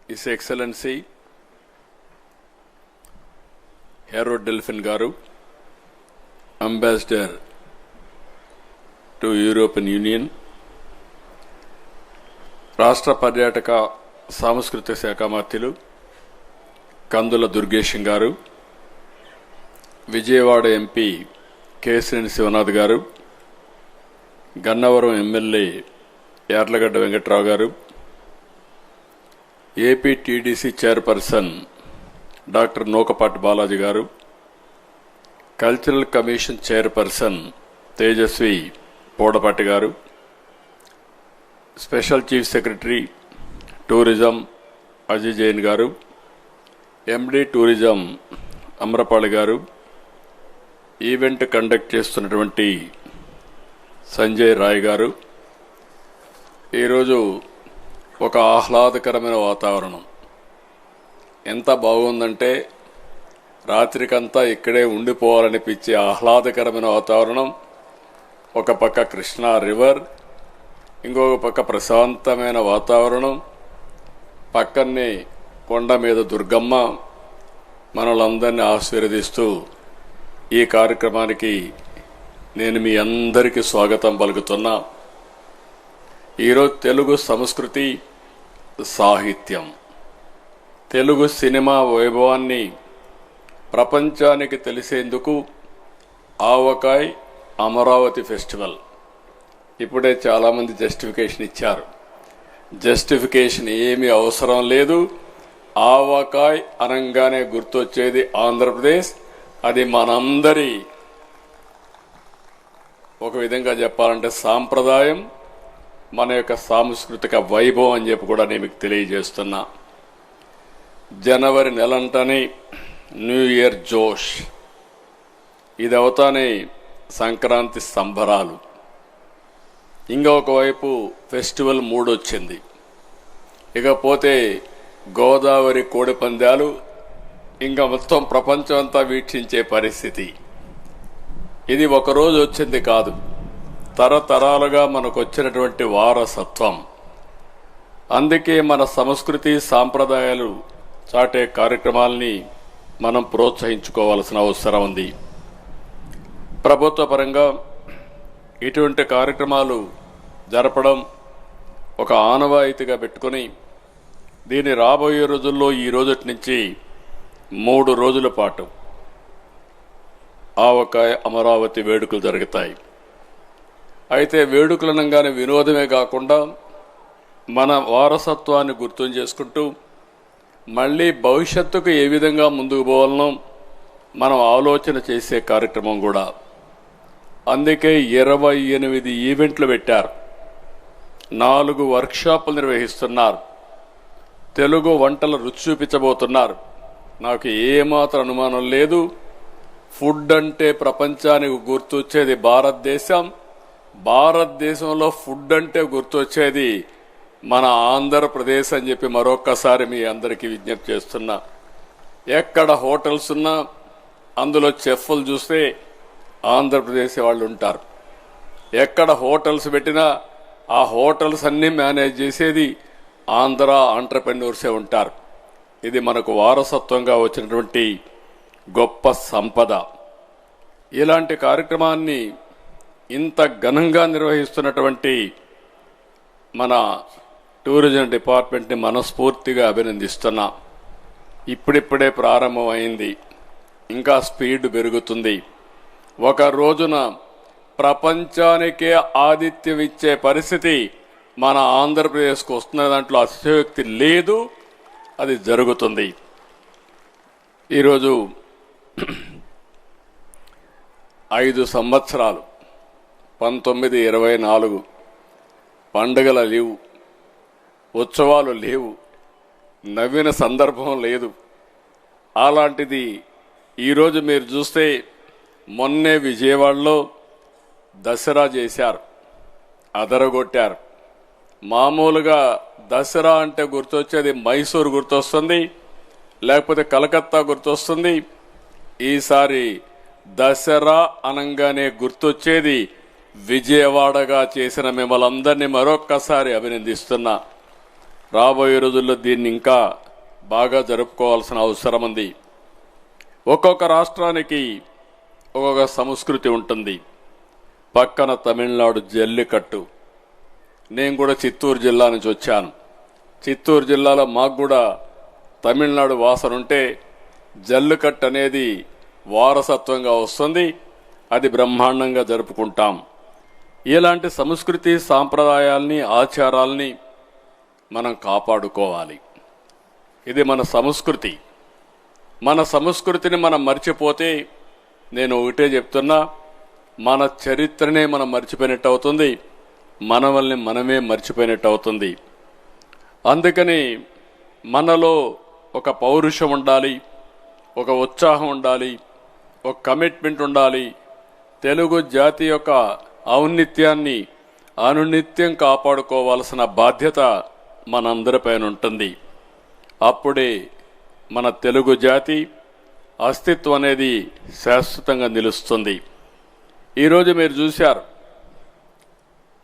His Excellency Harold Delfin Garu, Ambassador to European Union, రాష్ట్ర పర్యాటక సాంస్కృతిక శాఖ మంత్రులు కందుల దుర్గేశం గారు, విజయవాడ ఎంపీ కేశినేని శివనాథ్ గారు, Gannavaram MLA Yarlagadda Venkatrao garu, AP TDC chairperson doctor Nukapati Balaji garu, cultural commission chairperson Tejaswi Podapati garu, special chief secretary tourism Ajay Jain garu, MD tourism అమ్రపాళి గారు, ఈవెంట్ కండక్ట్ చేస్తున్నటువంటి సంజయ్ రాయ్ గారు. ఈరోజు ఒక ఆహ్లాదకరమైన వాతావరణం ఎంత బాగుందంటే రాత్రికంతా ఇక్కడే ఉండిపోవాలనిపించే ఆహ్లాదకరమైన వాతావరణం. ఒక పక్క కృష్ణా రివర్, ఇంకొక పక్క ప్రశాంతమైన వాతావరణం, పక్కనే కొండ మీద దుర్గమ్మ మనలందరినీ ఆశీర్వదిస్తూ ఈ కార్యక్రమానికి నేను మీ అందరికీ స్వాగతం పలుకుతున్నా. ఈరోజు తెలుగు సంస్కృతి, సాహిత్యం, తెలుగు సినిమా వైభవాన్ని ప్రపంచానికి తెలిసేందుకు ఆవకాయ్ అమరావతి ఫెస్టివల్. ఇప్పుడే చాలామంది జస్టిఫికేషన్ ఇచ్చారు. జస్టిఫికేషన్ ఏమీ అవసరం లేదు. ఆవకాయ్ అనంగానే గుర్తొచ్చేది ఆంధ్రప్రదేశ్. అది మనందరి ఒక విధంగా చెప్పాలంటే సాంప్రదాయం, మన యొక్క సాంస్కృతిక వైభవం అని చెప్పి కూడా నేను మీకు తెలియజేస్తున్నా. జనవరి నెలంటనే న్యూ ఇయర్ జోష్, ఇది అవుతానే సంక్రాంతి సంబరాలు, ఇంకొకవైపు ఫెస్టివల్ మూడ్ వచ్చింది. ఇకపోతే గోదావరి కోడి పందాలు, ఇంకా మొత్తం ప్రపంచం అంతా వీక్షించే పరిస్థితి. ఇది ఒకరోజు వచ్చింది కాదు, తరతరాలుగా మనకు వచ్చినటువంటి వారసత్వం. అందుకే మన సంస్కృతి సాంప్రదాయాలు చాటే కార్యక్రమాలని మనం ప్రోత్సహించుకోవాల్సిన అవసరం ఉంది. ప్రభుత్వ పరంగా ఇటువంటి కార్యక్రమాలు జరపడం ఒక ఆనవాయితీగా పెట్టుకుని దీన్ని రాబోయే రోజుల్లో ఈ రోజు నుంచి 3 రోజుల పాటు ఆవకాయ అమరావతి వేడుకలు జరుగుతాయి. అయితే వేడుకలు అనగానే వినోదమే కాకుండా మన వారసత్వాన్ని గుర్తు చేసుకుంటూ మళ్ళీ భవిష్యత్తుకు ఏ విధంగా ముందుకు పోవాలనో మనం ఆలోచన చేసే కార్యక్రమం కూడా. అందుకే 28 ఈవెంట్లు పెట్టారు, 4 వర్క్షాపులు నిర్వహిస్తున్నారు, తెలుగు వంటల రుచి చూపించబోతున్నారు. నాకు ఏమాత్రం అనుమానం లేదు, ఫుడ్ అంటే ప్రపంచానికి గుర్తొచ్చేది భారతదేశం. భారతదేశంలో ఫుడ్ అంటే గుర్తొచ్చేది మన ఆంధ్రప్రదేశ్ అని చెప్పి మరొక్కసారి మీ అందరికీ విజ్ఞప్తి చేస్తున్నా. ఎక్కడ హోటల్స్ ఉన్నా అందులో చెఫ్లు చూస్తే ఆంధ్రప్రదేశ్ వాళ్ళు ఉంటారు. ఎక్కడ హోటల్స్ పెట్టినా ఆ హోటల్స్ అన్నీ మేనేజ్ చేసేది ఆంధ్ర ఆంట్రప్రెన్యూర్సే ఉంటారు. ఇది మనకు వారసత్వంగా వచ్చినటువంటి గొప్ప సంపద. ఇలాంటి కార్యక్రమాన్ని ఇంత ఘనంగా నిర్వహిస్తున్నటువంటి మన టూరిజం డిపార్ట్మెంట్ని మనస్ఫూర్తిగా అభినందిస్తున్నా. ఇప్పుడిప్పుడే ప్రారంభమైంది, ఇంకా స్పీడ్ పెరుగుతుంది. ఒక రోజున ప్రపంచానికే ఆతిథ్యం ఇచ్చే పరిస్థితి మన ఆంధ్రప్రదేశ్కు వస్తున్న దాంట్లో అతిశయోక్తి లేదు, అది జరుగుతుంది. ఈరోజు 5 సంవత్సరాలు 1924 పండుగల లేవు, ఉత్సవాలు లేవు, నవ్విన సందర్భం లేదు. అలాంటిది ఈరోజు మీరు చూస్తే మొన్నే విజయవాడలో దసరా చేశారు, అదరగొట్టారు. మామూలుగా దసరా అంటే గుర్తొచ్చేది మైసూరు గుర్తొస్తుంది, లేకపోతే కలకత్తా గుర్తొస్తుంది. ఈసారి దసరా అనంగానే గుర్తొచ్చేది విజయవాడగా చేసిన మిమ్మల్ని అందరినీ మరొక్కసారి అభినందిస్తున్నా. రాబోయే రోజుల్లో దీన్ని ఇంకా బాగా జరుపుకోవాల్సిన అవసరం ఉంది. ఒక్కొక్క రాష్ట్రానికి ఒక్కొక్క సంస్కృతి ఉంటుంది. పక్కన తమిళనాడు జల్లికట్టు. నేను కూడా చిత్తూరు జిల్లా నుంచి వచ్చాను. చిత్తూరు జిల్లాలో మాకు కూడా తమిళనాడు వాసన ఉంటే జల్లికట్టు అనేది వారసత్వంగా వస్తుంది. అది బ్రహ్మాండంగా జరుపుకుంటాం. ఇలాంటి సంస్కృతి సాంప్రదాయాల్ని ఆచారాల్ని మనం కాపాడుకోవాలి. ఇది మన సంస్కృతి. మన సంస్కృతిని మనం మర్చిపోతే నేను ఒకటే చెప్తున్నా, మన చరిత్రనే మనం మర్చిపోయినట్టు అవుతుంది, మనల్ని మనమే మర్చిపోయినట్టు అవుతుంది. అందుకని మనలో ఒక పౌరుషం ఉండాలి, ఒక ఉత్సాహం ఉండాలి, ఒక కమిట్మెంట్ ఉండాలి. తెలుగు జాతి యొక్క ఔన్నత్యాన్ని అనునిత్యం కాపాడుకోవాల్సిన బాధ్యత మనందరిపైన ఉంటుంది. అప్పుడే మన తెలుగు జాతి అస్తిత్వం అనేది శాశ్వతంగా నిలుస్తుంది. ఈరోజు మీరు చూశారు,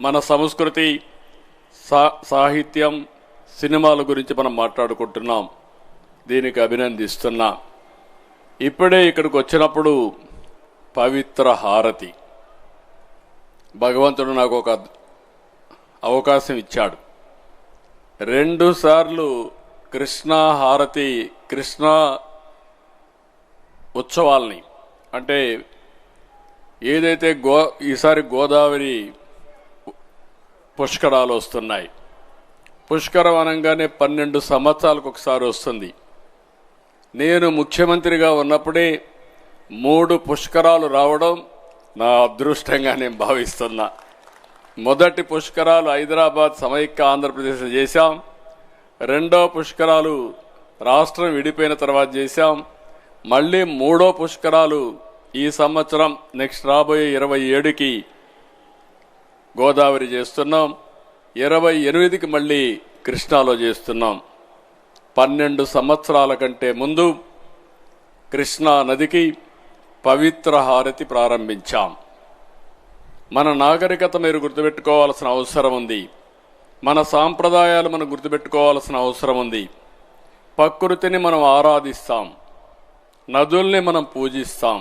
మన సంస్కృతి, సాహిత్యం, సినిమాల గురించి మనం మాట్లాడుకుంటున్నాం. దీనికి అభినందిస్తున్నా. ఇప్పుడే ఇక్కడికి వచ్చినప్పుడు పవిత్ర హారతి, భగవంతుడు నాకు ఒక అవకాశం ఇచ్చాడు. 2 సార్లు కృష్ణా హారతి, కృష్ణా ఉత్సవాల్ని, అంటే ఏదైతే ఈసారి గోదావరి పుష్కరాలు వస్తున్నాయి. పుష్కరం అనగానే 12 సంవత్సరాలకు ఒకసారి వస్తుంది. నేను ముఖ్యమంత్రిగా ఉన్నప్పుడే 3 పుష్కరాలు రావడం నా అదృష్టంగా నేను భావిస్తున్నా. మొదటి పుష్కరాలు హైదరాబాద్ సమైక్య ఆంధ్రప్రదేశ్ చేశాం. రెండో పుష్కరాలు రాష్ట్రం విడిపోయిన తర్వాత చేశాం. మళ్ళీ 3వ పుష్కరాలు ఈ సంవత్సరం నెక్స్ట్ రాబోయే 27కి గోదావరి చేస్తున్నాం. 28కి మళ్ళీ కృష్ణాలో చేస్తున్నాం. 12 సంవత్సరాల కంటే ముందు కృష్ణా నదికి పవిత్ర హారతి ప్రారంభించాం. మన నాగరికత మీరు గుర్తుపెట్టుకోవాల్సిన అవసరం ఉంది. మన సాంప్రదాయాలు మనం గుర్తుపెట్టుకోవాల్సిన అవసరం ఉంది. ప్రకృతిని మనం ఆరాధిస్తాం, నదుల్ని మనం పూజిస్తాం.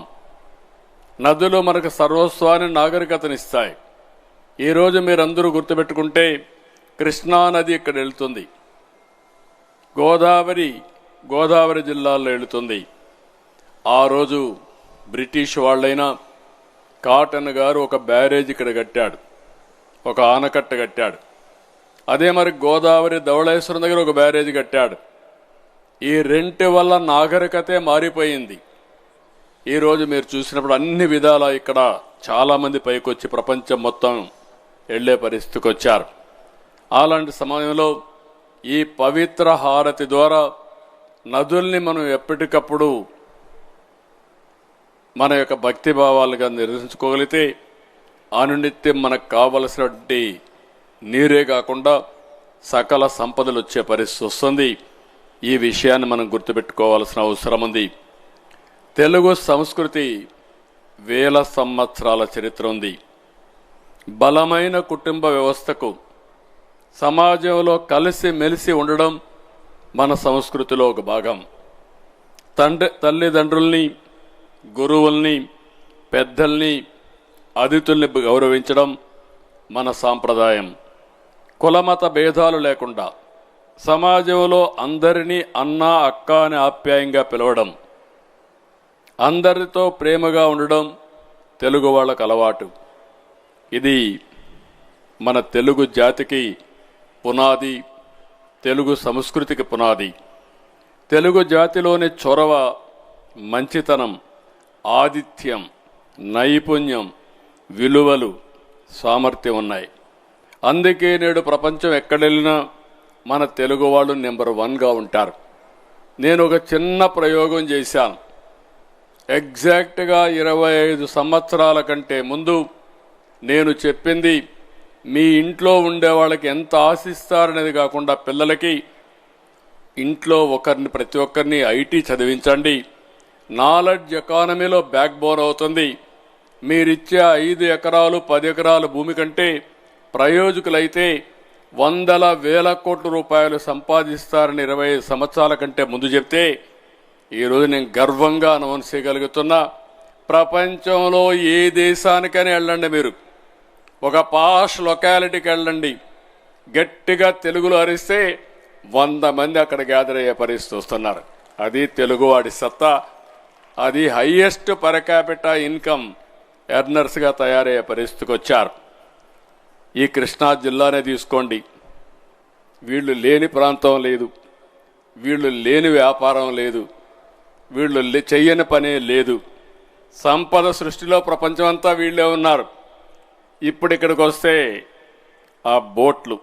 నదులు మనకు సర్వస్వాన్ని, నాగరికతనిస్తాయి. ఈరోజు మీరందరూ గుర్తుపెట్టుకుంటే కృష్ణా నది ఇక్కడ వెళ్తుంది, గోదావరి జిల్లాల్లో వెళుతుంది. ఆ రోజు బ్రిటిష్ వాళ్ళైనా కాటన్ గారు ఒక బ్యారేజ్ ఇక్కడ కట్టాడు, ఒక ఆనకట్ట కట్టాడు. అదే మరి గోదావరి ధవళేశ్వరం దగ్గర ఒక బ్యారేజ్ కట్టాడు. ఈ రెంటి వల్ల నాగరికతే మారిపోయింది. ఈరోజు మీరు చూసినప్పుడు అన్ని విధాలా ఇక్కడ చాలామంది పైకొచ్చి ప్రపంచం మొత్తం వెళ్లే పరిస్థితికి వచ్చారు. అలాంటి సమయంలో ఈ పవిత్ర హారతి ద్వారా నదుల్ని మనం ఎప్పటికప్పుడు మన యొక్క భక్తి భావాలుగా నిర్వహించుకోగలిగితే అనునిత్యం మనకు కావలసినటువంటి నీరే కాకుండా సకల సంపదలు వచ్చే పరిస్థితి వస్తుంది. ఈ విషయాన్ని మనం గుర్తుపెట్టుకోవాల్సిన అవసరం ఉంది. తెలుగు సంస్కృతి వేల సంవత్సరాల చరిత్ర ఉంది. బలమైన కుటుంబ వ్యవస్థకు, సమాజంలో కలిసి మెలిసి ఉండడం మన సంస్కృతిలో ఒక భాగం. తల్లిదండ్రుల్ని, గురువుల్ని, పెద్దల్ని, అతిథుల్ని గౌరవించడం మన సాంప్రదాయం. కులమత భేదాలు లేకుండా సమాజంలో అందరినీ అన్న, అక్క అని ఆప్యాయంగా పిలవడం, అందరితో ప్రేమగా ఉండడం తెలుగు వాళ్ళకు అలవాటు. ఇది మన తెలుగు జాతికి పునాది, తెలుగు సంస్కృతికి పునాది. తెలుగు జాతిలోని చొరవ, మంచితనం, ఆతిథ్యం, నైపుణ్యం, విలువలు, సామర్థ్యం ఉన్నాయి. అందుకే నేడు ప్రపంచం ఎక్కడెళ్ళినా మన తెలుగు వాళ్ళు నెంబర్ 1గా ఉంటారు. నేను ఒక చిన్న ప్రయోగం చేశాను. ఎగ్జాక్ట్గా 25 సంవత్సరాల కంటే ముందు నేను చెప్పింది మీ ఇంట్లో ఉండే వాళ్ళకి ఎంత ఆశిస్తారనేది కాకుండా పిల్లలకి ఇంట్లో ప్రతి ఒక్కరిని ఐటీ చదివించండి. నాలెడ్జ్ ఎకానమీలో బ్యాక్ బోన్ అవుతుంది. మీరిచ్చే 5 ఎకరాలు 10 ఎకరాల భూమి కంటే ప్రయోజకులైతే వందల వేల కోట్ల రూపాయలు సంపాదిస్తారని 25 సంవత్సరాల కంటే ముందు చెప్తే ఈరోజు నేను గర్వంగా అనౌన్స్ చేయగలుగుతున్నా. ప్రపంచంలో ఏ దేశానికైనా వెళ్ళండి, మీరు ఒక పాష్ లొకాలిటీకి వెళ్ళండి, గట్టిగా తెలుగులో అరిస్తే 100 మంది అక్కడ గ్యాదర్ అయ్యే పరిస్థితి వస్తున్నారు. అది తెలుగువాడి సత్తా. అది హైయెస్ట్ పర్ క్యాపిటా ఇన్కమ్ ఎర్నర్స్గా తయారయ్యే పరిస్థితికి వచ్చారు. ఈ కృష్ణా జిల్లానే తీసుకోండి, వీళ్ళు లేని ప్రాంతం లేదు, వీళ్ళు లేని వ్యాపారం లేదు, వీళ్ళు చెయ్యని పనే లేదు. సంపద సృష్టిలో ప్రపంచమంతా వీళ్ళే ఉన్నారు. ఇప్పుడు ఇక్కడికి వస్తే ఆ బోట్లు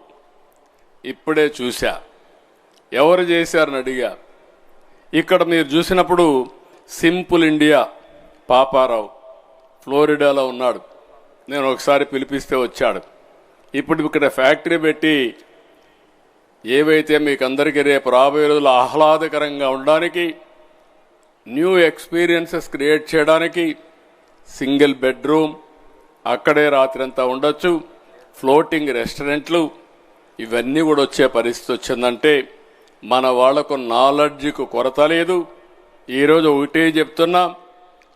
ఇప్పుడే చూశా, ఎవరు చేశారని అడిగా. ఇక్కడ మీరు చూసినప్పుడు సింపుల్ ఇండియా పాపారావు ఫ్లోరిడాలో ఉన్నాడు, నేను ఒకసారి పిలిపిస్తే వచ్చాడు. ఇప్పుడు ఇక్కడ ఫ్యాక్టరీ పెట్టి ఏవైతే మీకు అందరికీ రేపు రాబోయే రోజులు ఆహ్లాదకరంగా ఉండడానికి, న్యూ ఎక్స్పీరియన్సెస్ క్రియేట్ చేయడానికి సింగిల్ బెడ్రూమ్, అక్కడే రాత్రంతా ఉండొచ్చు, ఫ్లోటింగ్ రెస్టారెంట్లు, ఇవన్నీ కూడా వచ్చే పరిస్థితి వచ్చిందంటే మన వాళ్లకు నాలెడ్జ్కు కొరత లేదు. ఈరోజు ఒకటే చెప్తున్నా,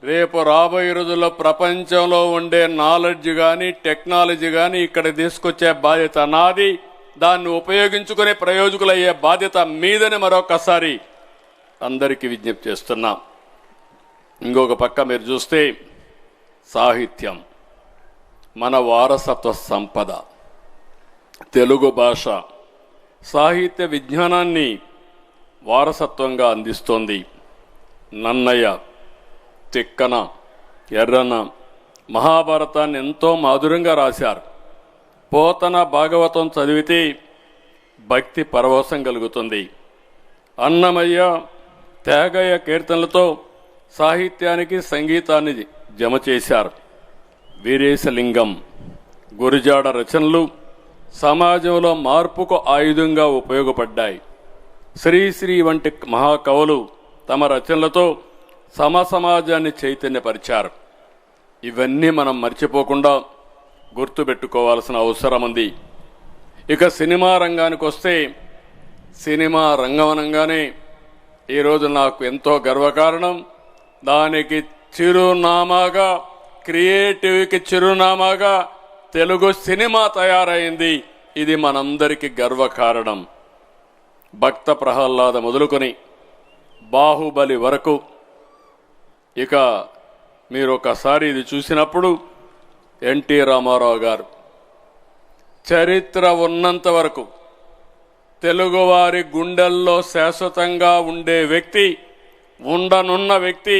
రేపు రాబోయే రోజుల్లో ప్రపంచంలో ఉండే నాలెడ్జ్ కానీ టెక్నాలజీ కానీ ఇక్కడ తీసుకొచ్చే బాధ్యత నాది. దాన్ని ఉపయోగించుకునే ప్రయోజకులయ్యే బాధ్యత మీదని మరొకసారి అందరికీ విజ్ఞప్తి చేస్తున్నాం. ఇంకొక పక్క మీరు చూస్తే సాహిత్యం, మన వారసత్వ సంపద, తెలుగు భాష సాహిత్య విజ్ఞానాన్ని వారసత్వంగా అందిస్తోంది. నన్నయ్య, తిక్కన, ఎర్రన మహాభారతాన్ని ఎంతో మాధురంగా రాశారు. పోతన భాగవతం చదివితే భక్తి పరవశం కలుగుతుంది. అన్నమయ్య, త్యాగయ్య కీర్తనలతో సాహిత్యానికి సంగీతాన్ని జమ చేశారు. వీరేశలింగం, గురిజాడ రచనలు సమాజంలో మార్పుకు ఆయుధంగా ఉపయోగపడ్డాయి. శ్రీశ్రీ వంటి మహాకవులు తమ రచనలతో సమాజాన్ని చైతన్యపరిచారు. ఇవన్నీ మనం మర్చిపోకుండా గుర్తుపెట్టుకోవాల్సిన అవసరం ఉంది. ఇక సినిమా రంగానికి వస్తే, సినిమా రంగమనంగానే ఈరోజు నాకు ఎంతో గర్వకారణం. దానికి చిరునామాగా, క్రియేటివ్కి చిరునామాగా తెలుగు సినిమా తయారైంది. ఇది మనందరికీ గర్వకారణం. భక్త ప్రహ్లాద మొదలుకొని బాహుబలి వరకు, ఇక మీరు ఒకసారి ఇది చూసినప్పుడు ఎన్టీ రామారావు గారు చరిత్ర ఉన్నంత వరకు తెలుగువారి గుండెల్లో శాశ్వతంగా ఉండే వ్యక్తి, ఉండనున్న వ్యక్తి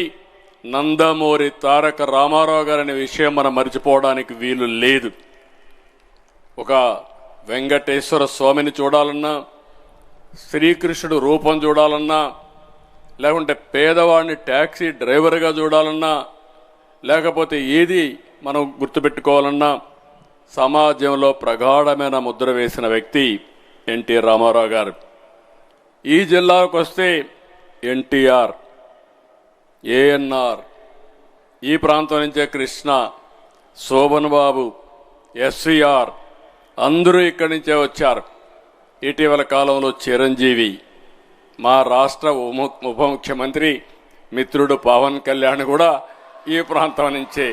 నందమూరి తారక రామారావు గారనే విషయం మనం మర్చిపోవడానికి వీలు లేదు. ఒక వెంకటేశ్వర స్వామిని చూడాలన్నా, శ్రీకృష్ణుడు రూపం చూడాలన్నా, లేకుంటే పేదవాడిని ట్యాక్సీ డ్రైవర్గా చూడాలన్నా, లేకపోతే ఏది మనం గుర్తుపెట్టుకోవాలన్నా సమాజంలో ప్రగాఢమైన ముద్ర వేసిన వ్యక్తి ఎన్టీ రామారావు గారు. ఈ జిల్లాకు వస్తే ఎన్టీఆర్, ఏఎన్ఆర్, ఈ ప్రాంతం నుంచే కృష్ణ, శోభన్ బాబు, ఎస్వీఆర్ అందరూ ఇక్కడి నుంచే వచ్చారు. ఇటీవల కాలంలో చిరంజీవి, మా రాష్ట్ర ఉప ముఖ్యమంత్రి మిత్రుడు పవన్ కళ్యాణ్ కూడా ఈ ప్రాంతం నుంచే.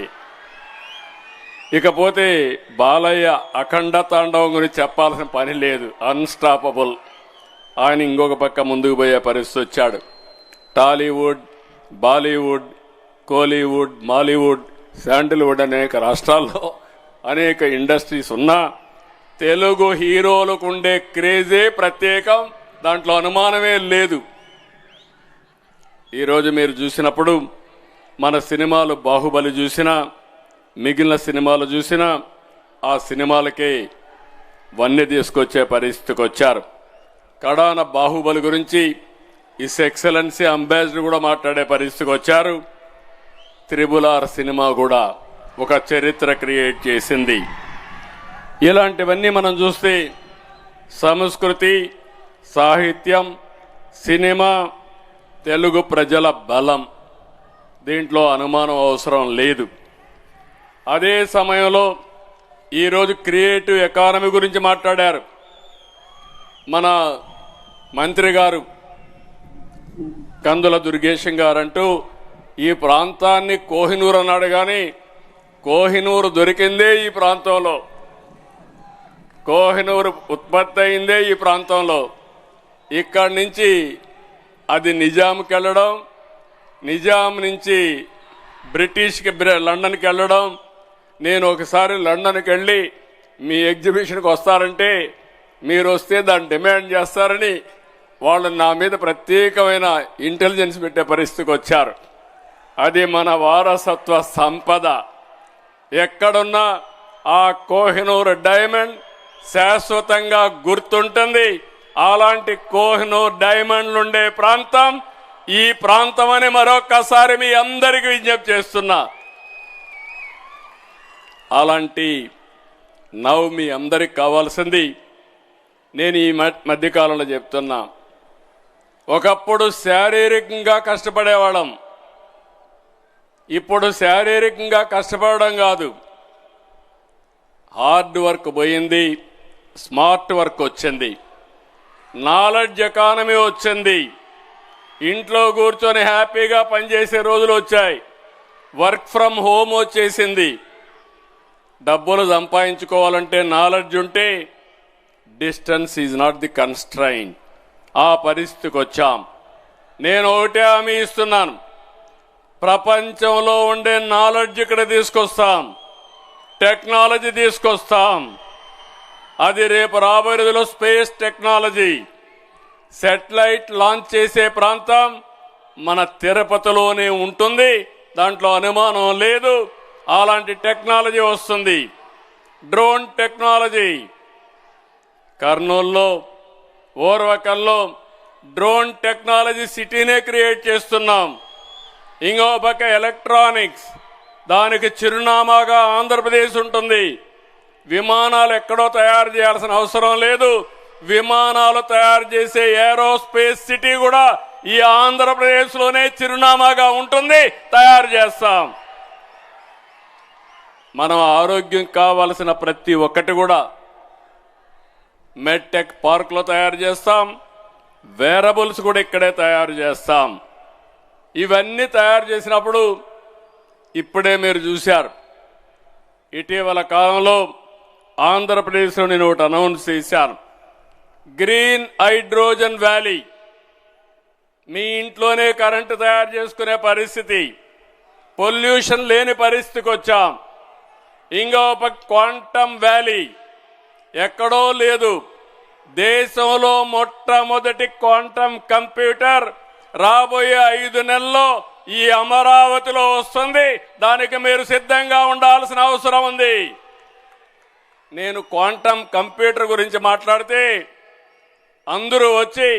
ఇకపోతే బాలయ్య అఖండ తాండవం గురించి చెప్పాల్సిన పని లేదు, అన్స్టాపబుల్. ఆయన ఇంకొక పక్క ముందుకు పోయే పరిస్థితి వచ్చాడు. టాలీవుడ్, బాలీవుడ్, కోలీవుడ్, మాలీవుడ్, శాండిల్వుడ్ అనేక రాష్ట్రాల్లో అనేక ఇండస్ట్రీస్ ఉన్నా తెలుగు హీరోలకు ఉండే క్రేజే ప్రత్యేకం, దాంట్లో అనుమానమే లేదు. ఈరోజు మీరు చూసినప్పుడు మన సినిమాలు బాహుబలి చూసినా, మిగిలిన సినిమాలు చూసినా ఆ సినిమాలకే వన్నె తీసుకొచ్చే పరిస్థితికి వచ్చారు. కడాన బాహుబలి గురించి ఇస్ ఎక్సలెన్సీ అంబాసిడర్ కూడా మాట్లాడే పరిస్థితికి వచ్చారు. త్రిబుల్-ఆర్ సినిమా కూడా ఒక చరిత్ర క్రియేట్ చేసింది. ఇలాంటివన్నీ మనం చూస్తే సంస్కృతి, సాహిత్యం, సినిమా తెలుగు ప్రజల బలం, దీంట్లో అనుమానం అవసరం లేదు. అదే సమయంలో ఈరోజు క్రియేటివ్ ఎకానమీ గురించి మాట్లాడారు. మన మంత్రి గారు కందుల దుర్గేశం గారంటూ ఈ ప్రాంతాన్ని కోహినూరు అన్నాడు, కానీ కోహినూరు దొరికిందే ఈ ప్రాంతంలో, కోహినూరు ఉత్పత్తి అయిందే ఈ ప్రాంతంలో. ఇక్కడి నుంచి అది నిజాంకి వెళ్ళడం, నిజాం నుంచి బ్రిటిష్కి లండన్కి వెళ్ళడం. నేను ఒకసారి లండన్కి వెళ్ళి మీ ఎగ్జిబిషన్కి వస్తారంటే మీరు వస్తే దాన్ని డిమాండ్ చేస్తారని వాళ్ళు నా మీద ప్రత్యేకమైన ఇంటెలిజెన్స్ పెట్టే పరిస్థితికి వచ్చారు. అది మన వారసత్వ సంపద. ఎక్కడున్నా ఆ కోహినూరు డైమండ్ శాశ్వతంగా గుర్తుంటుంది. అలాంటి కోహినూరు డైమండ్లు ఉండే ప్రాంతం ఈ ప్రాంతం అని మరొక్కసారి మీ అందరికీ విజ్ఞప్తి చేస్తున్నా. అలాంటి నవ్వు మీ అందరికి కావాల్సింది. నేను ఈ మధ్యకాలంలో చెప్తున్నా, ఒకప్పుడు శారీరకంగా కష్టపడేవాళ్ళం, ఇప్పుడు శారీరకంగా కష్టపడడం కాదు, హార్డ్ వర్క్ పోయింది, స్మార్ట్ వర్క్ వచ్చింది, నాలెడ్జ్ ఎకానమీ వచ్చింది. ఇంట్లో కూర్చొని హ్యాపీగా పనిచేసే రోజులు వచ్చాయి. వర్క్ ఫ్రమ్ హోమ్ వచ్చేసింది. డబ్బులు సంపాదించుకోవాలంటే నాలెడ్జ్ ఉంటే distance is not the constraint. ఆ పరిస్థితికి వచ్చాం. నేను ఒకటే హామీ ఇస్తున్నాను, ప్రపంచంలో ఉండే నాలెడ్జ్ ఇక్కడ తీసుకొస్తాం, టెక్నాలజీ తీసుకొస్తాం. అది రేపు రాబోయే రోజుల్లో స్పేస్ టెక్నాలజీ, శాటిలైట్ లాంచ్ చేసే ప్రాంతం మన తిరుపతిలోనే ఉంటుంది, దాంట్లో అనుమానం లేదు. అలాంటి టెక్నాలజీ వస్తుంది. డ్రోన్ టెక్నాలజీ కర్నూలులో, ఓర్వకల్లో డ్రోన్ టెక్నాలజీ సిటీనే క్రియేట్ చేస్తున్నాం. ఇంకో పక్క ఎలక్ట్రానిక్స్, దానికి చిరునామాగా ఆంధ్రప్రదేశ్ ఉంటుంది. విమానాలు ఎక్కడో తయారు చేయాల్సిన అవసరం లేదు. విమానాలు తయారు చేసే ఏరోస్పేస్ సిటీ కూడా ఈ ఆంధ్రప్రదేశ్లోనే చిరునామాగా ఉంటుంది, తయారు చేస్తాం. మనం ఆరోగ్యం కావాల్సిన ప్రతి ఒక్కటి కూడా మెడ్టెక్ పార్క్లో తయారు చేస్తాం. వేరబుల్స్ కూడా ఇక్కడే తయారు చేస్తాం. ఇవన్నీ తయారు చేసినప్పుడు ఇప్పుడే మీరు చూశారు, ఇటీవల కాలంలో ఆంధ్రప్రదేశ్లో నేను ఒకటి అనౌన్స్ చేశాను, గ్రీన్ హైడ్రోజన్ వ్యాలీ. మీ ఇంట్లోనే కరెంటు తయారు చేసుకునే పరిస్థితి, పొల్యూషన్ లేని పరిస్థితికి వచ్చాం. ఇంకో క్వాంటమ్ వ్యాలీ ఎక్కడో లేదు. దేశంలో మొట్టమొదటి క్వాంటమ్ కంప్యూటర్ రాబోయే 5 నెలల్లో ఈ అమరావతిలో వస్తుంది. దానికి మీరు సిద్ధంగా ఉండాల్సిన అవసరం ఉంది. నేను క్వాంటమ్ కంప్యూటర్ గురించి మాట్లాడితే అందరూ వచ్చి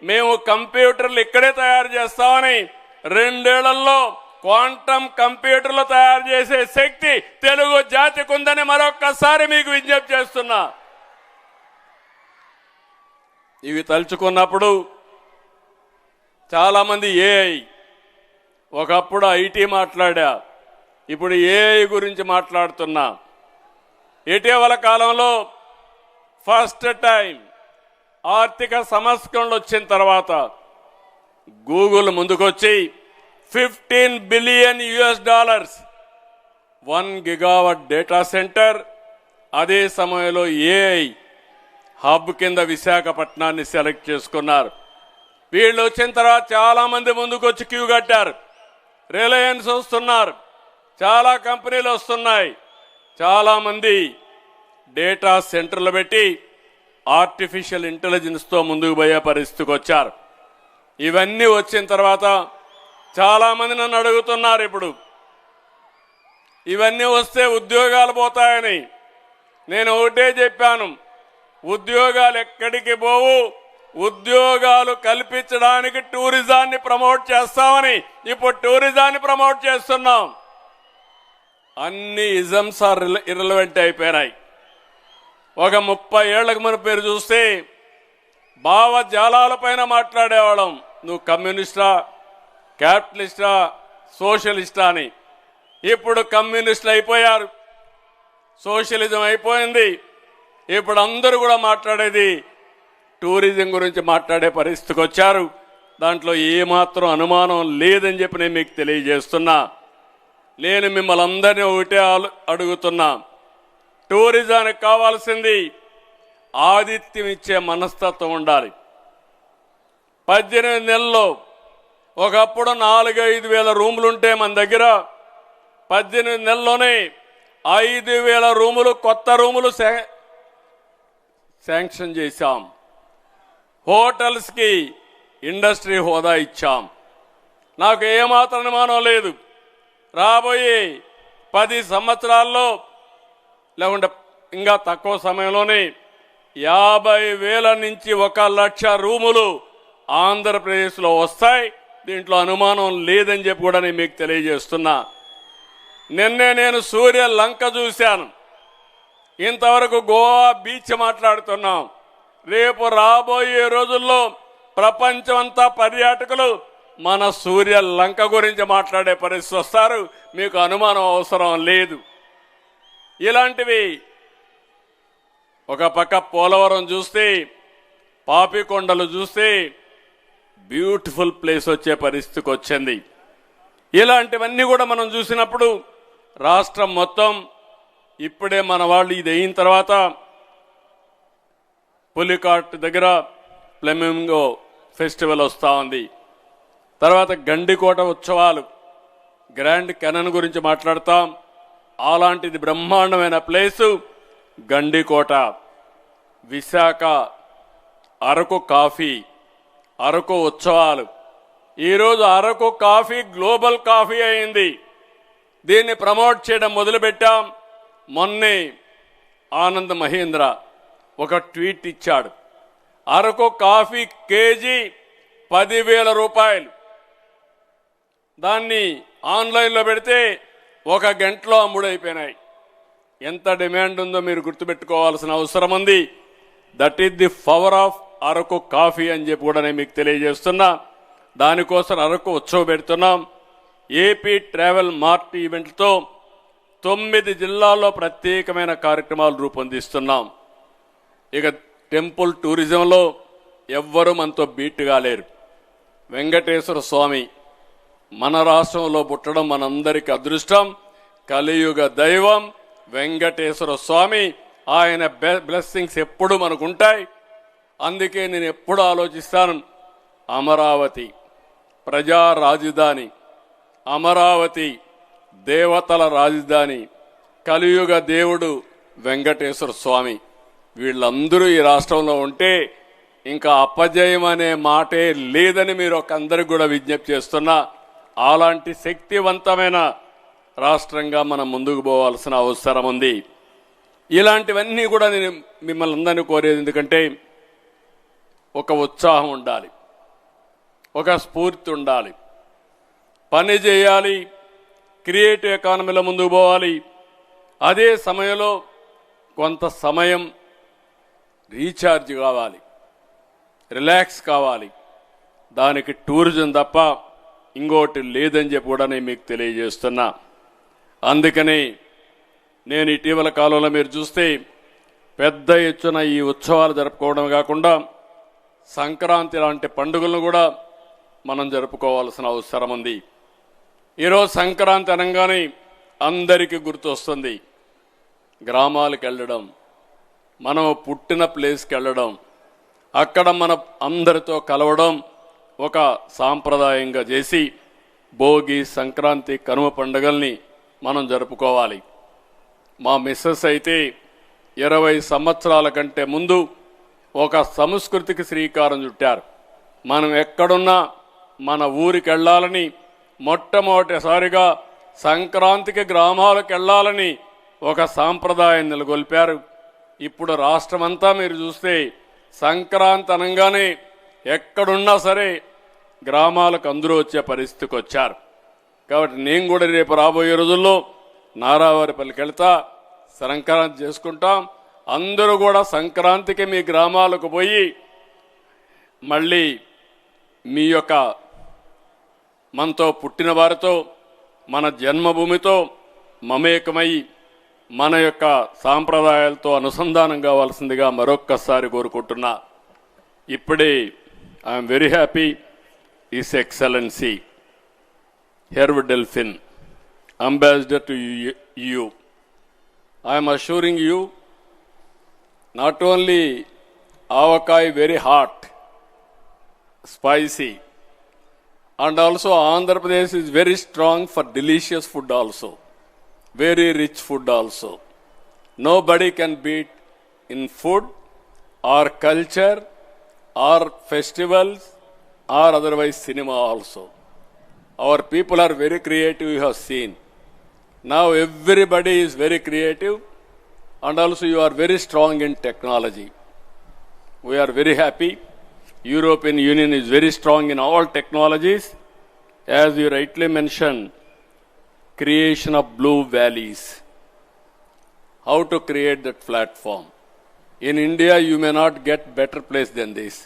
మేము కంప్యూటర్లు ఇక్కడే తయారు చేస్తామని, 2 ఏళ్లలో క్వాంటమ్ కంప్యూటర్లు తయారు చేసే శక్తి తెలుగు జాతికి ఉందని మరొక్కసారి మీకు విజ్ఞప్తి చేస్తున్నా. ఇవి తలుచుకున్నప్పుడు చాలా మంది ఏఐ, ఒకప్పుడు ఐటీ మాట్లాడా, ఇప్పుడు ఏఐ గురించి మాట్లాడుతున్నా. ఇటీవల కాలంలో ఫస్ట్ టైం ఆర్థిక సంస్కరణలు వచ్చిన తర్వాత గూగుల్ ముందుకొచ్చి $15 బిలియన్ 1 గిగావాట్ డేటా సెంటర్, అదే సమయంలో ఏఐ హబ్ కింద విశాఖపట్నాన్ని సెలెక్ట్ చేసుకున్నారు. వీళ్ళు వచ్చిన తర్వాత చాలా మంది ముందుకు వచ్చి క్యూ కట్టారు. రిలయన్స్ వస్తున్నారు, చాలా కంపెనీలు వస్తున్నాయి. చాలా మంది డేటా సెంటర్లు పెట్టి ఆర్టిఫిషియల్ ఇంటెలిజెన్స్తో ముందుకు పోయే పరిస్థితికి వచ్చారు. ఇవన్నీ వచ్చిన తర్వాత చాలా మంది నన్ను అడుగుతున్నారు, ఇప్పుడు ఇవన్నీ వస్తే ఉద్యోగాలు పోతాయని. నేను ఒకటే చెప్పాను, ఉద్యోగాలు ఎక్కడికి పోవు, ఉద్యోగాలు కల్పించడానికి టూరిజాన్ని ప్రమోట్ చేస్తామని ఇప్పుడు టూరిజాన్ని ప్రమోట్ చేస్తున్నాం. అన్ని ఇజమ్స్ ఆర్ ఇర్రెలవెంట్ అయిపోయినాయి. ఒక 30 ఏళ్లకు మన పేరు చూస్తే భావజాలాలపైన మాట్లాడేవాళ్ళం, నువ్వు కమ్యూనిస్టా, క్యాపిటలిస్టా, సోషలిస్టా అని. ఇప్పుడు కమ్యూనిస్టులు అయిపోయారు, సోషలిజం అయిపోయింది. ఇప్పుడు అందరూ కూడా మాట్లాడేది టూరిజం గురించి మాట్లాడే పరిస్థితికి వచ్చారు. దాంట్లో ఏమాత్రం అనుమానం లేదని చెప్పి నేను మీకు తెలియజేస్తున్నా. నేను మిమ్మల్ని అందరినీ ఒకటే అడుగుతున్నా, టూరిజానికి కావాల్సింది ఆతిథ్యం ఇచ్చే మనస్తత్వం ఉండాలి. 18 నెలల్లో ఒకప్పుడు 4-5 వేల రూములుంటే మన దగ్గర 18 నెలల్లోనే 5,000 రూములు కొత్త రూములు శాంక్షన్ చేశాం. హోటల్స్కి ఇండస్ట్రీ హోదా ఇచ్చాం. నాకు ఏమాత్రం అనుమానం లేదు, రాబోయే 10 సంవత్సరాల్లో లేకుంటే ఇంకా తక్కువ సమయంలోనే 50,000 నుంచి 1,00,000 రూములు ఆంధ్రప్రదేశ్లో వస్తాయి. దీంట్లో అనుమానం లేదని చెప్పి కూడా నేను మీకు తెలియజేస్తున్నా. నిన్నే నేను సూర్య లంక చూశాను. ఇంతవరకు గోవా బీచ్ మాట్లాడుతున్నాం. రేపు రాబోయే రోజుల్లో ప్రపంచమంతా పర్యాటకులు మన సూర్య లంక గురించి మాట్లాడే పరిస్థితి వస్తారు. మీకు అనుమానం అవసరం లేదు. ఇలాంటివి ఒక పక్క పోలవరం చూస్తే, పాపికొండలు చూస్తే బ్యూటిఫుల్ ప్లేస్ వచ్చే పరిస్థితికి వచ్చింది. ఇలాంటివన్నీ కూడా మనం చూసినప్పుడు రాష్ట్రం మొత్తం ఇప్పుడే మన వాళ్ళు ఇది అయిన తర్వాత పులికాట్ దగ్గర ఫ్లెమింగో ఫెస్టివల్ వస్తూ ఉంది. తర్వాత గండికోట ఉత్సవాలు, గ్రాండ్ కెనన్ గురించి మాట్లాడతాం. అలాంటిది బ్రహ్మాండమైన ప్లేసు గండికోట. విశాఖ అరకు కాఫీ, అరకు ఉత్సవాలు. ఈరోజు అరకు కాఫీ గ్లోబల్ కాఫీ అయింది. దీన్ని ప్రమోట్ చేయడం మొదలుపెట్టాం. మొన్నే ఆనంద్ మహేంద్ర ఒక ట్వీట్ ఇచ్చాడు, అరకు కాఫీ కేజీ 10,000 రూపాయలు. దాన్ని ఆన్లైన్లో పెడితే 1 గంటలో అమ్ముడైపోయినాయి. ఎంత డిమాండ్ ఉందో మీరు గుర్తుపెట్టుకోవాల్సిన అవసరం ఉంది. That is the power of Araku coffee అని చెప్పి కూడా నేను మీకు తెలియజేస్తున్నా. దానికోసం అరకు ఉత్సవం పెడుతున్నాం. ఏపీ ట్రావెల్ మార్ట్ ఈవెంట్తో 9 జిల్లాల్లో ప్రత్యేకమైన కార్యక్రమాలు రూపొందిస్తున్నాం. ఇక టెంపుల్ టూరిజంలో ఎవ్వరూ మనతో బీట్గా లేరు. వెంకటేశ్వర స్వామి మన రాష్ట్రంలో పుట్టడం మనందరికీ అదృష్టం. కలియుగ దైవం వెంకటేశ్వర స్వామి. ఆయన బ్లెస్సింగ్స్ ఎప్పుడు మనకుంటాయి. అందుకే నేను ఎప్పుడు ఆలోచిస్తాను, అమరావతి ప్రజా రాజధాని, అమరావతి దేవతల రాజధాని, కలియుగ దేవుడు వెంకటేశ్వర స్వామి. వీళ్ళందరూ ఈ రాష్ట్రంలో ఉంటే ఇంకా అపజయం అనే మాటే లేదని మీరు అందరికి కూడా విజ్ఞప్తి చేస్తున్నా. అలాంటి శక్తివంతమైన రాష్ట్రంగా మనం ముందుకు పోవాల్సిన అవసరం ఉంది. ఇలాంటివన్నీ కూడా నేను మిమ్మల్ని అందరినీ కోరేది, ఎందుకంటే ఒక ఉత్సాహం ఉండాలి, ఒక స్ఫూర్తి ఉండాలి, పని చేయాలి, క్రియేటివ్ ఎకానమీలో ముందుకు పోవాలి. అదే సమయంలో కొంత సమయం రీఛార్జ్ కావాలి, రిలాక్స్ కావాలి. దానికి టూరిజం తప్ప ఇంకోటి లేదని చెప్పి కూడా నేను మీకు తెలియజేస్తున్నా. అందుకని నేను ఇటీవల కాలంలో మీరు చూస్తే పెద్ద ఎత్తున ఈ ఉత్సవాలు జరుపుకోవడం కాకుండా సంక్రాంతి లాంటి పండుగలను కూడా మనం జరుపుకోవాల్సిన అవసరం ఉంది. ఈరోజు సంక్రాంతి అనగానే అందరికీ గుర్తొస్తుంది గ్రామాలకు వెళ్ళడం, మనం పుట్టిన ప్లేస్కి వెళ్ళడం, అక్కడ మన అందరితో కలవడం ఒక సాంప్రదాయంగా చేసి భోగి, సంక్రాంతి, కనుమ పండుగల్ని మనం జరుపుకోవాలి. మా మిస్సెస్ అయితే 20 సంవత్సరాల కంటే ముందు ఒక సంస్కృతికి శ్రీకారం చుట్టారు. మనం ఎక్కడున్నా మన ఊరికి వెళ్ళాలని, మొట్టమొదటిసారిగా సంక్రాంతికి గ్రామాలకు వెళ్ళాలని ఒక సాంప్రదాయం నెలకొల్పారు. ఇప్పుడు రాష్ట్రమంతా మీరు చూస్తే సంక్రాంతి అనగానే ఎక్కడున్నా సరే గ్రామాలకు అందరూ వచ్చే పరిస్థితికి వచ్చారు. కాబట్టి నేను కూడా రేపు రాబోయే రోజుల్లో నారావారిపల్లికి వెళ్తా, సంక్రాంతి చేసుకుంటాం. అందరూ కూడా సంక్రాంతికి మీ గ్రామాలకు పోయి మళ్ళీ మీ యొక్క మనతో పుట్టిన వారితో, మన జన్మభూమితో మమేకమై మన యొక్క సాంప్రదాయాలతో అనుసంధానం కావాల్సిందిగా మరొక్కసారి కోరుకుంటున్నా. ఇప్పుడే I'm very happy His Excellency Hervé Delphin, Ambassador to EU. I am assuring you, not only avakai very hot, spicy, and also Andhra Pradesh is very strong for delicious food also, very rich food also. Nobody can beat in food or culture or festivals or otherwise cinema also. Our people are very creative, you have seen. Now everybody is very creative and also you are very strong in technology. We are very happy. European Union is very strong in all technologies. As you rightly mentioned, creation of blue valleys. How to create that platform. In India, you may not get better place than this.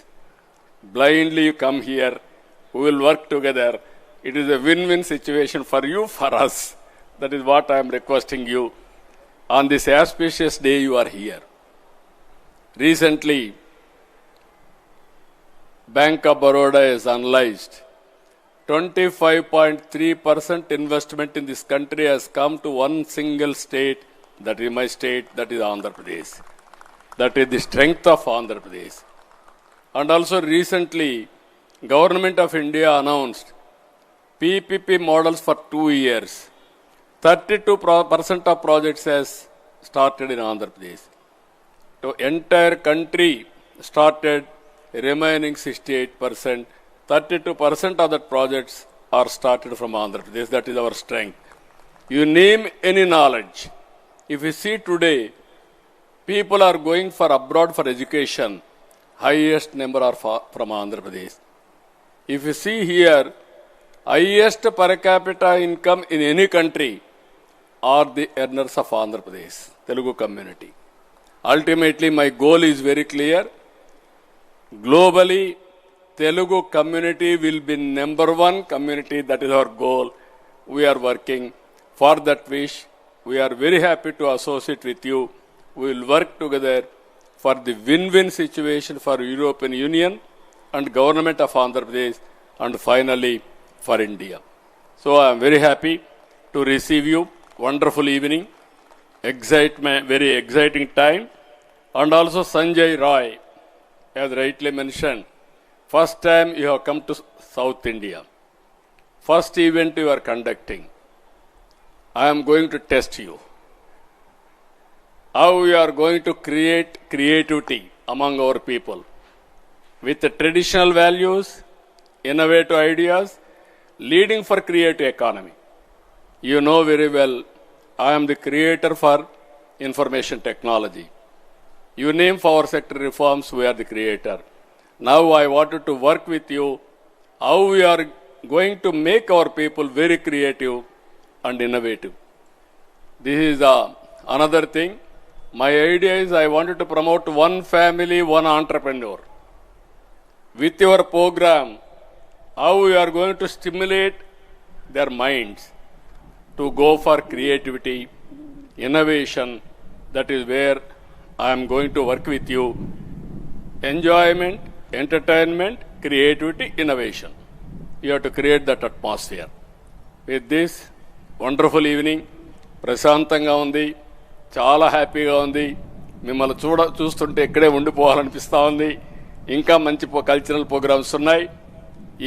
Blindly you come here, we will work together. It is a win-win situation for you, for us. That is what I am requesting you. On this auspicious day you are here. Recently, Bank of Baroda has analyzed 25.3% investment in this country has come to one single state, that is my state, that is Andhra Pradesh. That is the strength of Andhra Pradesh. And also recently, Government of India announced PPP models for 2 years. 32% of projects has started in Andhra Pradesh. The entire country started, remaining 68%. 32% of the projects are started from Andhra Pradesh. That is our strength. You name any knowledge. If you see today, people are going for abroad for education. Highest number are from Andhra Pradesh. If you see here, highest per capita income in any country are the earners of Andhra Pradesh, Telugu community. Ultimately, my goal is very clear. Globally, Telugu community will be number one community. That is our goal. We are working for that wish. We are very happy to associate with you. We will work together for the win-win situation for European Union and Government of Andhra Pradesh and finally for India. So I am very happy to receive you. Wonderful evening, excitement, very exciting time. And also Sanjay Roy, as rightly mentioned, first time you have come to South India. First event you are conducting. I am going to test you. How we are going to create creativity among our people with the traditional values, innovative ideas, leading for creative economy. You know very well, I am the creator for information technology. You name power sector reforms, we are the creator. Now I wanted to work with you how we are going to make our people very creative and innovative. This is another thing. My idea is I wanted to promote one family, one entrepreneur. With your program, how we are going to stimulate their minds to go for creativity, innovation. That is where I am going to work with you. Enjoyment, entertainment, creativity, innovation. You have to create that atmosphere. With this wonderful evening, ప్రశాంతంగా ఉంది, చాలా హ్యాపీగా ఉంది. మిమ్మల్ని చూస్తుంటే ఇక్కడే ఉండిపోవాలనిపిస్తూ ఉంది. ఇంకా మంచి కల్చరల్ ప్రోగ్రామ్స్ ఉన్నాయి.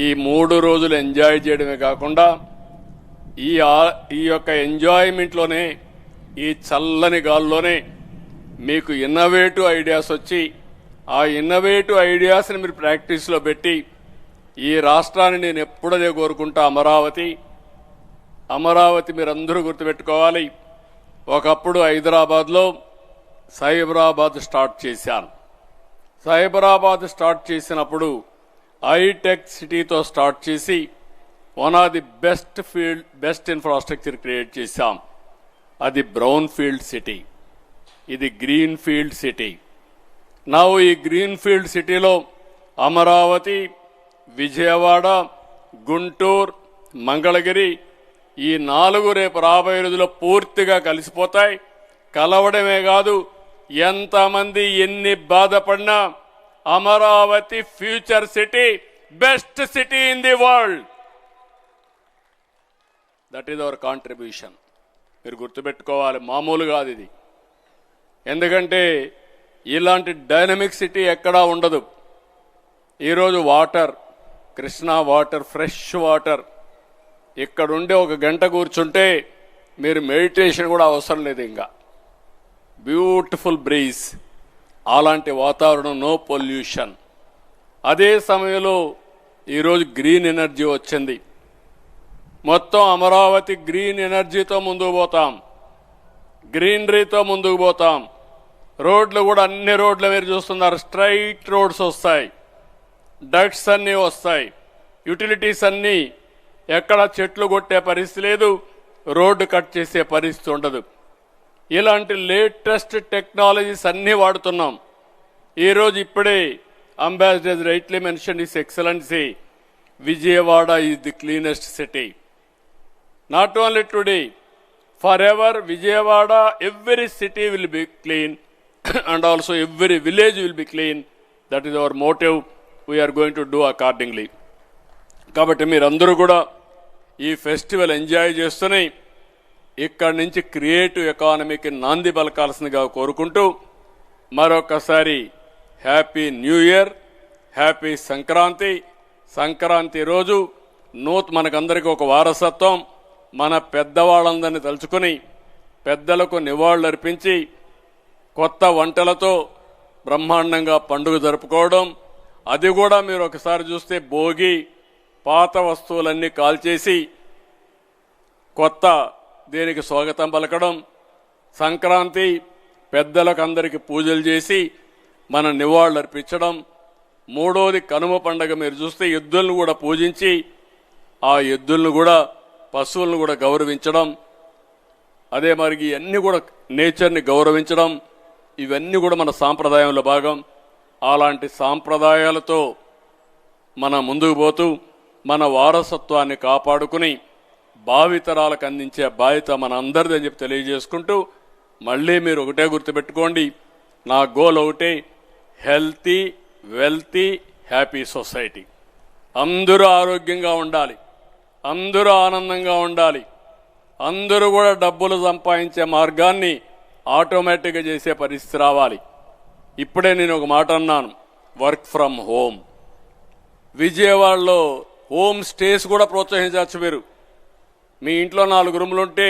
ఈ 3 రోజులు ఎంజాయ్ చేయడమే కాకుండా ఈ యొక్క ఎంజాయ్మెంట్లోనే, ఈ చల్లని గాల్లోనే మీకు ఇన్నోవేటివ్ ఐడియాస్ వచ్చి ఆ ఇన్నోవేటివ్ ఐడియాస్ని మీరు ప్రాక్టీస్లో పెట్టి ఈ రాష్ట్రాన్ని నేను ఎప్పుడదే కోరుకుంటా, అమరావతి మీరందరూ గుర్తుపెట్టుకోవాలి. ఒకప్పుడు హైదరాబాద్లో సైబరాబాద్ స్టార్ట్ చేశాను. సైబరాబాద్ స్టార్ట్ చేసినప్పుడు హైటెక్ సిటీతో స్టార్ట్ చేసి one of the best infrastructure create చేశాం. అది బ్రౌన్ ఫీల్డ్ సిటీ, ఇది గ్రీన్ ఫీల్డ్ సిటీ. నా ఈ గ్రీన్ ఫీల్డ్ సిటీలో అమరావతి, విజయవాడ, గుంటూరు, మంగళగిరి ఈ 4 రేపు రాబోయే రోజుల్లో పూర్తిగా కలిసిపోతాయి. కలవడమే కాదు, ఎంతమంది ఎన్ని బాధపడినా Amaravati future city, best city in the world. That is our contribution. మీరు గుర్తుపెట్టుకోవాలి, మామూలు కాదు ఇది. ఎందుకంటే ఇలాంటి డైనమిక్ సిటీ ఎక్కడా ఉండదు. ఈరోజు water, Krishna water, fresh water, ఇక్కడుండే ఒక గంట కూర్చుంటే మీరు మెడిటేషన్ కూడా అవసరం లేదు. ఇంకా బ్యూటిఫుల్ బ్రీజ్, అలాంటి వాతావరణం, నో పొల్యూషన్. అదే సమయంలో ఈరోజు గ్రీన్ ఎనర్జీ వచ్చింది. మొత్తం అమరావతి గ్రీన్ ఎనర్జీతో ముందుకు పోతాం, గ్రీనరీతో ముందుకు పోతాం. రోడ్లు కూడా అన్ని రోడ్లు మీరు చూస్తున్నారు, స్ట్రైట్ రోడ్స్ వస్తాయి, డక్ట్స్ అన్నీ వస్తాయి, యూటిలిటీస్ అన్నీ, ఎక్కడ చెట్లు కొట్టే పరిస్థితి లేదు, రోడ్డు కట్ చేసే పరిస్థితి ఉండదు. ఇలాంటి లేటెస్ట్ టెక్నాలజీస్ అన్నీ వాడుతున్నాం. ఈరోజు ఇప్పుడే ambassador rightly mention his excellency, Vijayawada is the cleanest city. Not only today, for ever Vijayawada, every city will be clean and also every village will be clean. That is our motive. We are going to do accordingly. కాబట్టి మీరందరూ కూడా ఈ festival enjoy చేస్తూనే ఇక్కడి నుంచి creative ఎకానమీకి నాంది పలకాల్సిందిగా కోరుకుంటూ మరొకసారి happy new year, happy Sankranti. Sankranti రోజు మనకందరికీ ఒక వారసత్వం. మన పెద్దవాళ్ళందరినీ తలుచుకుని పెద్దలకు నివాళులర్పించి కొత్త వంటలతో బ్రహ్మాండంగా పండుగ జరుపుకోవడం. అది కూడా మీరు ఒకసారి చూస్తే భోగి, పాత వస్తువులన్నీ కాల్చేసి కొత్త దేనికి స్వాగతం పలకడం. సంక్రాంతి పెద్దలకు అందరికీ పూజలు చేసి మన నివాళులు అర్పించడం. మూడోది కనుమ పండుగ మీరు చూస్తే ఎద్దులను కూడా పూజించి ఆ ఎద్దులను కూడా, పశువులను కూడా గౌరవించడం. అదే మరి ఇవన్నీ కూడా నేచర్ని గౌరవించడం, ఇవన్నీ కూడా మన సాంప్రదాయంలో భాగం. అలాంటి సాంప్రదాయాలతో మన ముందుకు పోతూ మన వారసత్వాన్ని కాపాడుకుని భావితరాలకు అందించే బాధ్యత మన అందరిది అని చెప్పి తెలియజేసుకుంటూ, మళ్ళీ మీరు ఒకటే గుర్తుపెట్టుకోండి, నా గోల్ ఒకటే, హెల్తీ, వెల్తీ, హ్యాపీ సొసైటీ. అందరూ ఆరోగ్యంగా ఉండాలి, అందరూ ఆనందంగా ఉండాలి, అందరూ కూడా డబ్బులు సంపాదించే మార్గాన్ని ఆటోమేటిక్గా చేసే పరిస్థితి రావాలి. ఇప్పుడే నేను ఒక మాట అన్నాను, వర్క్ ఫ్రమ్ హోమ్. విజయవాడలో హోమ్ స్టేస్ కూడా ప్రోత్సహించవచ్చు. మీరు మీ ఇంట్లో 4 రూములుంటే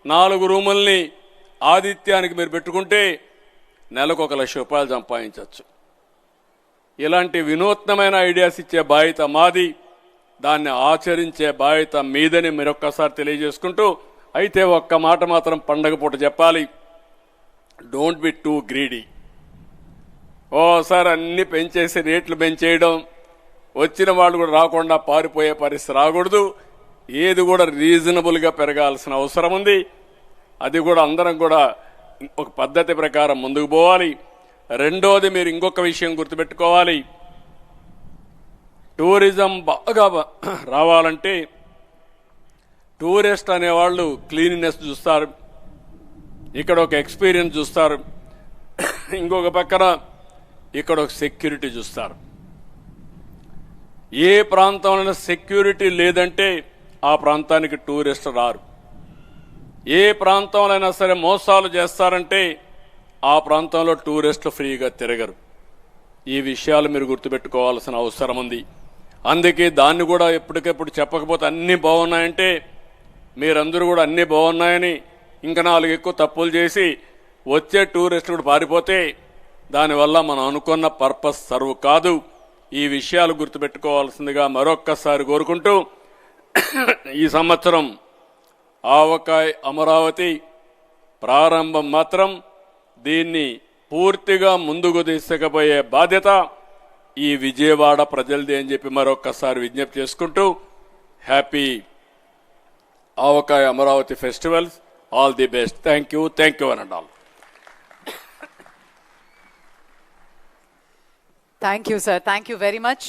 4 రూముల్ని ఆతిథ్యానికి మీరు పెట్టుకుంటే నెలకు 1 లక్ష రూపాయలు సంపాదించవచ్చు. ఇలాంటి వినూత్నమైన ఐడియాస్ ఇచ్చే బాధ్యత మాది, దాన్ని ఆచరించే బాధ్యత మీదని మరొక్కసారి తెలియజేసుకుంటూ, అయితే ఒక్క మాట మాత్రం పండగ పూట చెప్పాలి, డోంట్ బి టూ గ్రీడీ. ఓసారి అన్ని పెంచేసి రేట్లు పెంచేయడం, వచ్చిన వాళ్ళు కూడా రాకుండా పారిపోయే పరిస్థితి రాకూడదు. ఏది కూడా రీజనబుల్గా పెరగాల్సిన అవసరం ఉంది. అది కూడా అందరం కూడా ఒక పద్ధతి ప్రకారం ముందుకు పోవాలి. రెండోది, మీరు ఇంకొక విషయం గుర్తుపెట్టుకోవాలి, టూరిజం బాగా రావాలంటే టూరిస్ట్ అనేవాళ్ళు క్లీనినెస్ చూస్తారు, ఇక్కడ ఒక ఎక్స్పీరియన్స్ చూస్తారు, ఇంకొక పక్కన ఇక్కడ ఒక సెక్యూరిటీ చూస్తారు. ఏ ప్రాంతంలో సెక్యూరిటీ లేదంటే ఆ ప్రాంతానికి టూరిస్ట్ రారు. ఏ ప్రాంతంలో సరే మోసాలు చేస్తారంటే ఆ ప్రాంతంలో టూరిస్టులు ఫ్రీగా తిరగరు. ఈ విషయాలు మీరు గుర్తుపెట్టుకోవాల్సిన అవసరం ఉంది. అందుకే దాన్ని కూడా ఎప్పటికెప్పుడు చెప్పకపోతే అన్నీ బాగున్నాయంటే మీరందరూ కూడా అన్నీ బాగున్నాయని ఇంకా 4 ఎక్కువ తప్పులు చేసి వచ్చే టూరిస్టులు కూడా పారిపోతే దానివల్ల మనం అనుకున్న పర్పస్ సర్వ్ కాదు. ఈ విషయాలు గుర్తుపెట్టుకోవాల్సిందిగా మరొక్కసారి కోరుకుంటూ, ఈ సంవత్సరం ఆవకాయ అమరావతి ప్రారంభం మాత్రం, దీన్ని పూర్తిగా ముందుకు తీసుకుపోయే బాధ్యత ఈ విజయవాడ ప్రజలదే అని చెప్పి మరొక్కసారి విజ్ఞప్తి చేసుకుంటూ, happy avakaya Amaravati festivals, all the best. Thank you and all. Thank you sir, thank you very much.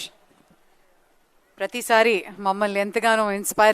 ప్రతిసారి మమ్మల్ని ఎంతగానో ఇన్స్పైర్